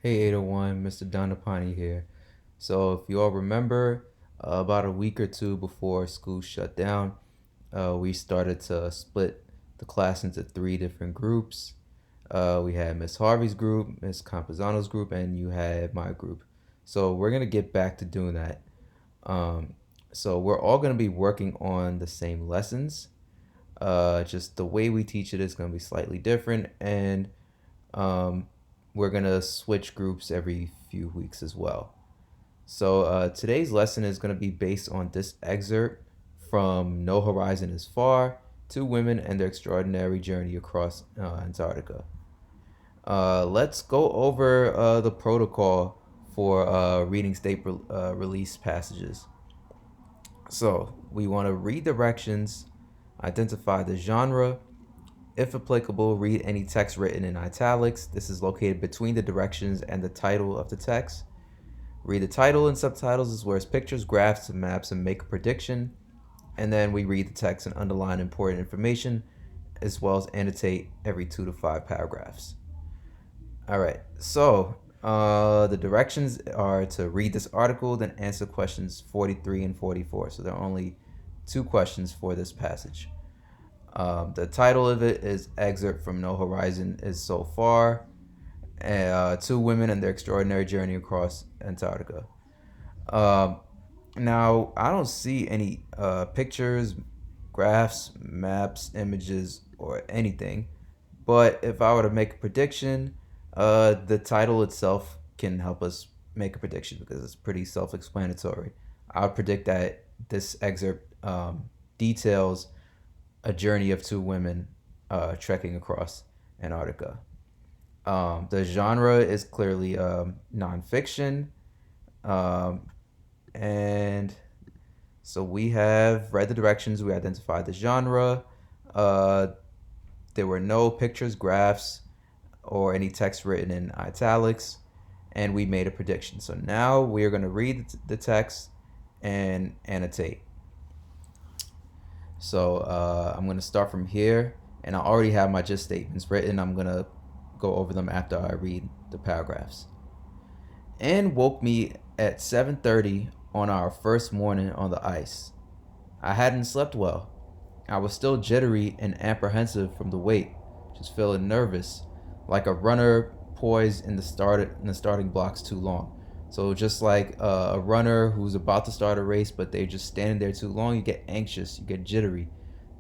Hey 801, Mr. Donapani here. So, if you all remember, about a week or two before school shut down, we started to split the class into three different groups. We had Miss Harvey's group, Miss Campazano's group, and you had my group. So, we're going to get back to doing that. Um, so, we're all going to be working on the same lessons. Just the way we teach it is going to be slightly different, and um, we're gonna switch groups every few weeks as well. So today's lesson is gonna be based on this excerpt from No Horizon is Far: Two Women and Their Extraordinary Journey Across Antarctica. Let's go over the protocol for reading release passages. So we want to read directions, identify the genre. If applicable, read any text written in italics. This is located between the directions and the title of the text. Read the title and subtitles as well as pictures, graphs, and maps, and make a prediction. And then we read the text and underline important information as well as annotate every 2 to 5 paragraphs. All right, so the directions are to read this article, then answer questions 43 and 44. So there are only 2 questions for this passage. The title of it is Excerpt from No Horizon is So Far. Two women and their extraordinary journey across Antarctica. Um, Now, I don't see any pictures, graphs, maps, images, or anything. But if I were to make a prediction, the title itself can help us make a prediction because it's pretty self explanatory. I would predict that this excerpt details a journey of two women trekking across Antarctica. The genre is clearly nonfiction. Um, and so we have read the directions, we identified the genre. Uh, there were no pictures, graphs, or any text written in italics, and we made a prediction. So now we are going to read the text and annotate. So I'm going to start from here, and I already have my gist statements written. I'm going to go over them after I read the paragraphs. Anne woke me at 7:30 on our first morning on the ice. I hadn't slept well. I was still jittery and apprehensive from the wait, just feeling nervous, like a runner poised in the starting blocks too long. So just like a runner who's about to start a race, but they're just standing there too long, you get anxious, you get jittery.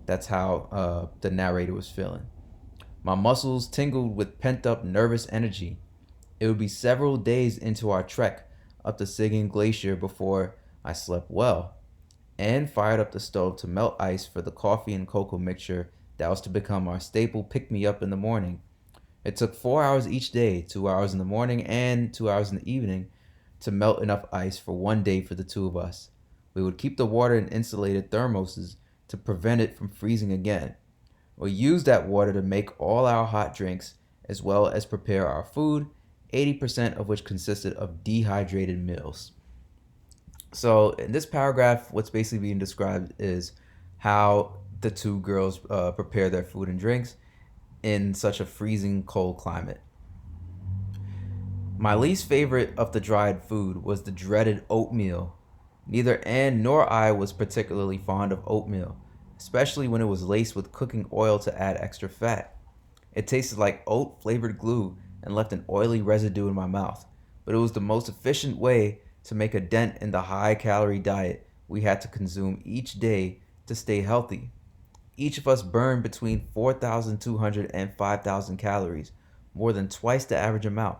That's how the narrator was feeling. My muscles tingled with pent up nervous energy. It would be several days into our trek up the Sigyn Glacier before I slept well, and fired up the stove to melt ice for the coffee and cocoa mixture that was to become our staple pick me up in the morning. It took 4 hours each day, 2 hours in the morning and 2 hours in the evening, to melt enough ice for one day for the two of us. We would keep the water in insulated thermoses to prevent it from freezing again. We used that water to make all our hot drinks as well as prepare our food, 80% of which consisted of dehydrated meals. So, in this paragraph, what's basically being described is how the two girls prepare their food and drinks in such a freezing cold climate. My least favorite of the dried food was the dreaded oatmeal. Neither Anne nor I was particularly fond of oatmeal, especially when it was laced with cooking oil to add extra fat. It tasted like oat flavored glue and left an oily residue in my mouth, but it was the most efficient way to make a dent in the high calorie diet we had to consume each day to stay healthy. Each of us burned between 4,200 and 5,000 calories, more than twice the average amount.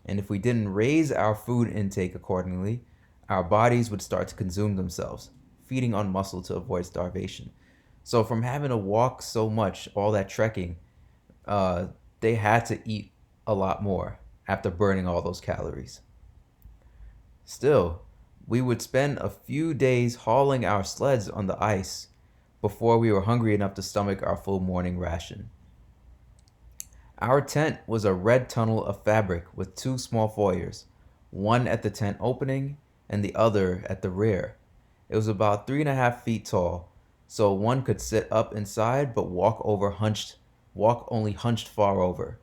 And if we didn't raise our food intake accordingly, our bodies would start to consume themselves, feeding on muscle to avoid starvation. So, from having to walk so much, all that trekking, uh, they had to eat a lot more after burning all those calories. Still, we would spend a few days hauling our sleds on the ice before we were hungry enough to stomach our full morning ration. Our tent was a red tunnel of fabric with two small foyers, one at the tent opening and the other at the rear. It was about 3.5 feet tall, so one could sit up inside but walk only hunched far over.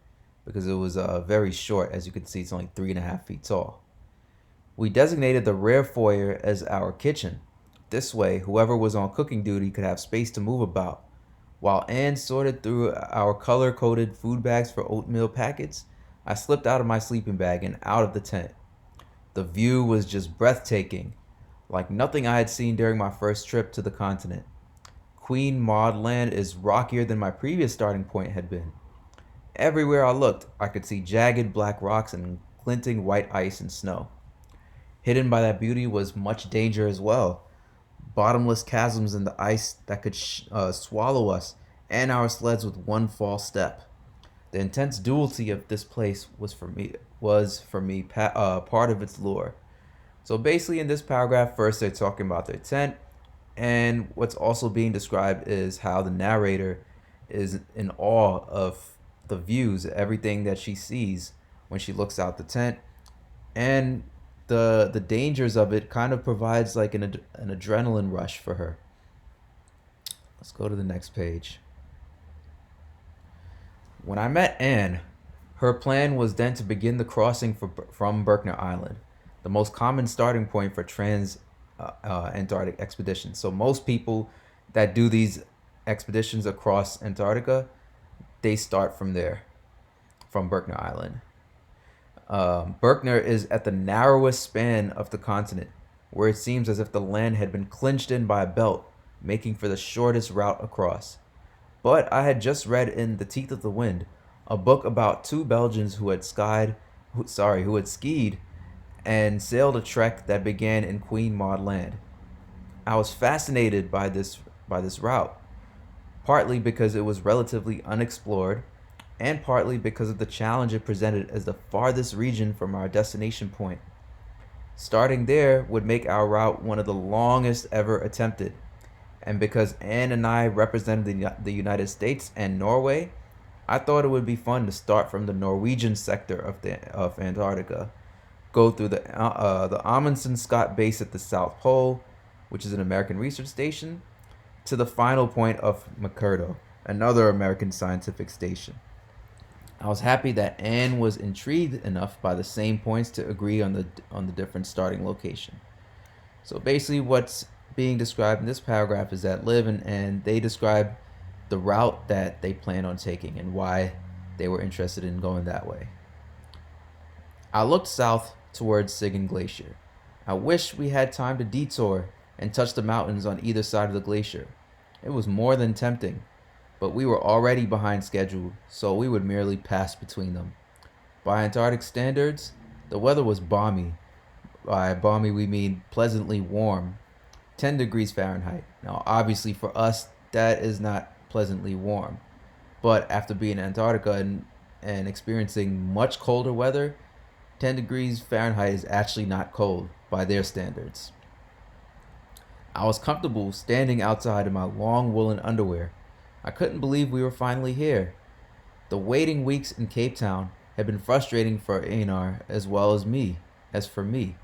because it was very short. As you can see, it's only 3.5 feet tall. We designated the rear foyer as our kitchen. This way, whoever was on cooking duty could have space to move about. While Anne sorted through our color coded food bags for oatmeal packets, I slipped out of my sleeping bag and out of the tent. The view was just breathtaking, like nothing I had seen during my first trip to the continent. Queen Maud Land is rockier than my previous starting point had been. Everywhere I looked, I could see jagged black rocks and glinting white ice and snow. Hidden by that beauty was much danger as well. Bottomless chasms in the ice that could swallow us and our sleds with one false step. The intense duality of this place was for me part of its lure. So basically, in this paragraph, first they're talking about their tent, and what's also being described is how the narrator is in awe of the views, everything that she sees when she looks out the tent, and the dangers of it kind of provides like an adrenaline rush for her. Let's go to the next page. When I met Anne, her plan was then to begin the crossing from Berkner Island, the most common starting point for trans Antarctic expeditions. So most people that do these expeditions across Antarctica, they start from there, from Berkner Island. Berkner is at the narrowest span of the continent, where it seems as if the land had been clinched in by a belt, making for the shortest route across. But I had just read in The Teeth of the Wind, a book about two Belgians who had skied and sailed a trek that began in Queen Maud Land. I was fascinated by this route, partly because it was relatively unexplored, and partly because of the challenge it presented as the farthest region from our destination point. Starting there would make our route one of the longest ever attempted, and because Anne and I represented the United States and Norway, I thought it would be fun to start from the Norwegian sector of Antarctica, go through the Amundsen Scott Base at the South Pole, which is an American research station, to the final point of McMurdo, another American scientific station. I was happy that Anne was intrigued enough by the same points to agree on the different starting location. So basically, what's being described in this paragraph is that Liv and Anne, they describe the route that they plan on taking and why they were interested in going that way. I looked south towards Sigyn Glacier. I wish we had time to detour and touch the mountains on either side of the glacier. It was more than tempting, but we were already behind schedule, so we would merely pass between them. By Antarctic standards, the weather was balmy. By balmy, we mean pleasantly warm, 10 degrees Fahrenheit. Now, obviously, for us, that is not pleasantly warm. But after being in Antarctica and experiencing much colder weather, 10 degrees Fahrenheit is actually not cold by their standards. I was comfortable standing outside in my long woolen underwear. I couldn't believe we were finally here. The waiting weeks in Cape Town had been frustrating for Einar as for me.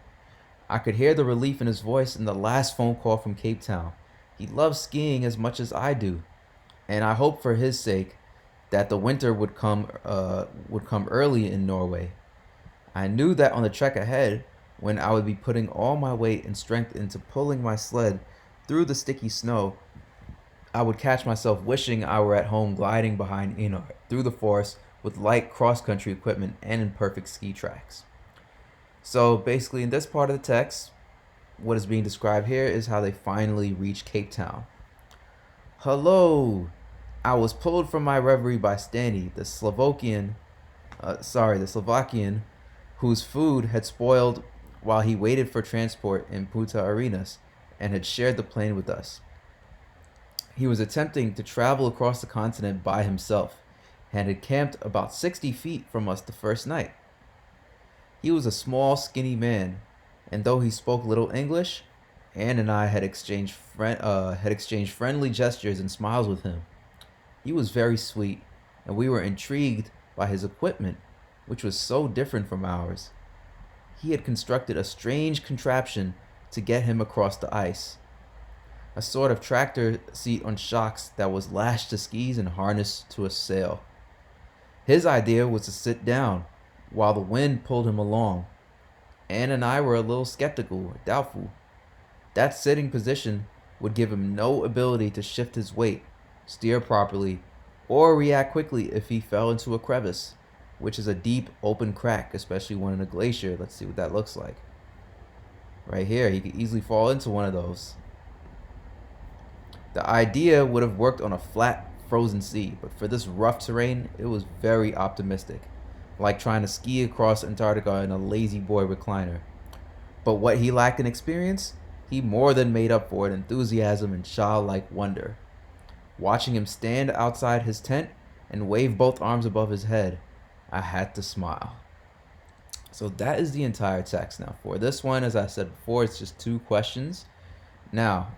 I could hear the relief in his voice in the last phone call from Cape Town. He loves skiing as much as I do, and I hoped for his sake that the winter would come early in Norway. I knew that on the trek ahead, when I would be putting all my weight and strength into pulling my sled through the sticky snow, I would catch myself wishing I were at home gliding behind Einar through the forest with light cross-country equipment and in perfect ski tracks. So basically, in this part of the text, what is being described here is how they finally reach Cape Town. Hello! I was pulled from my reverie by Stani, the Slovakian, whose food had spoiled while he waited for transport in Punta Arenas and had shared the plane with us. He was attempting to travel across the continent by himself and had camped about 60 feet from us the first night. He was a small, skinny man, and though he spoke little English, Anne and I had exchanged friendly gestures and smiles with him. He was very sweet, and we were intrigued by his equipment, which was so different from ours. He had constructed a strange contraption to get him across the ice. A sort of tractor seat on shocks that was lashed to skis and harnessed to a sail. His idea was to sit down while the wind pulled him along. Anne and I were a little skeptical or doubtful. That sitting position would give him no ability to shift his weight, steer properly, or react quickly if he fell into a crevice, which is a deep open crack, especially when in a glacier. Let's see what that looks like. Right here, he could easily fall into one of those. The idea would have worked on a flat, frozen sea, but for this rough terrain, it was very optimistic, like trying to ski across Antarctica in a lazy boy recliner. But what he lacked in experience, he more than made up for in enthusiasm and childlike wonder. Watching him stand outside his tent and wave both arms above his head, I had to smile. So that is the entire text. Now, for this one, as I said before, it's just 2 questions. Now,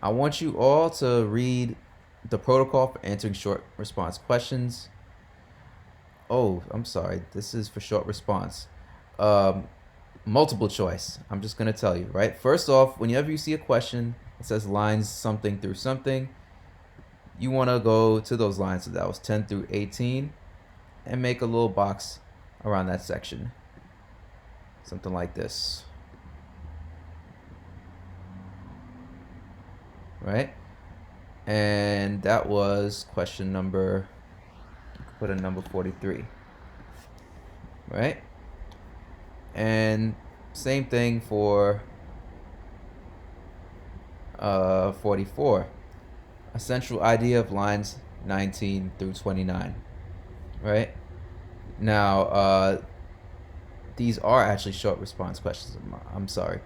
I want you all to read the protocol for answering short response questions. Oh, I'm sorry. This is for short response. Multiple choice. I'm just going to tell you, right? First off, whenever you see a question, it says lines something through something, you want to go to those lines. So that was 10 through 18 and make a little box around that section. Something like this. Right? And that was question number, put a number 43. Right? And same thing for 44. A central idea of lines 19 through 29. Right? Now, these are actually short response questions. I'm sorry.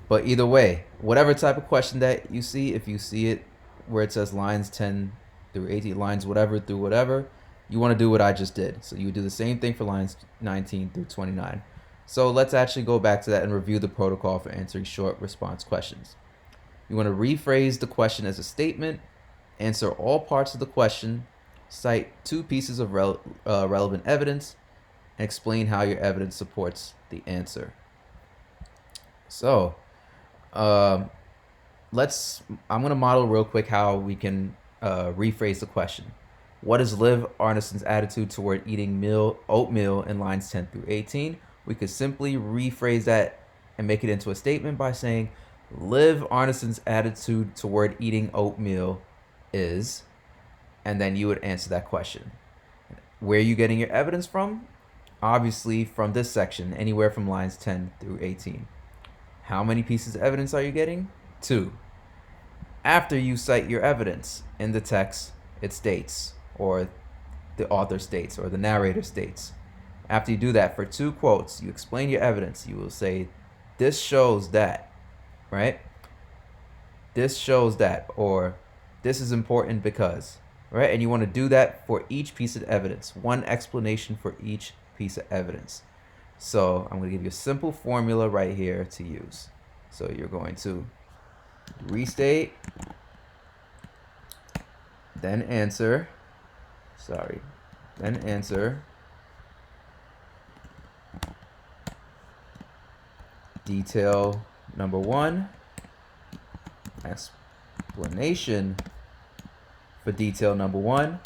But either way, whatever type of question that you see, if you see it where it says lines 10 through 18, lines whatever through whatever, you want to do what I just did. So you would do the same thing for lines 19 through 29. So let's actually go back to that and review the protocol for answering short response questions. You want to rephrase the question as a statement, answer all parts of the question, cite 2 pieces of relevant evidence, and explain how your evidence supports the answer. So, I'm going to model real quick how we can rephrase the question. What is Liv Arneson's attitude toward eating oatmeal in lines 10 through 18? We could simply rephrase that and make it into a statement by saying, Liv Arneson's attitude toward eating oatmeal is, and then you would answer that question. Where are you getting your evidence from? Obviously from this section, anywhere from lines 10 through 18. How many pieces of evidence are you getting? 2. After you cite your evidence in the text, it states, or the author states, or the narrator states. After you do that, for 2 quotes, you explain your evidence. You will say, this shows that, right? This shows that, or this is important because, right? And you want to do that for each piece of evidence. 1 explanation for each piece of evidence. So I'm going to give you a simple formula right here to use. So you're going to restate, then answer, detail number 1, explanation for detail number 1,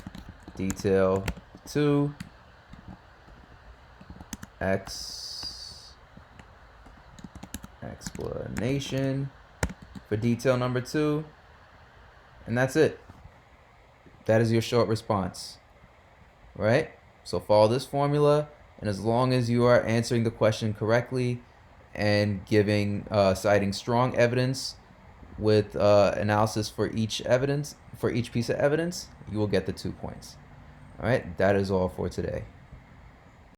detail 2, explanation for detail number 2, and that's it. That is your short response, right? So follow this formula, and as long as you are answering the question correctly and giving citing strong evidence with analysis for each piece of evidence, you will get the 2 points. All right, that is all for today.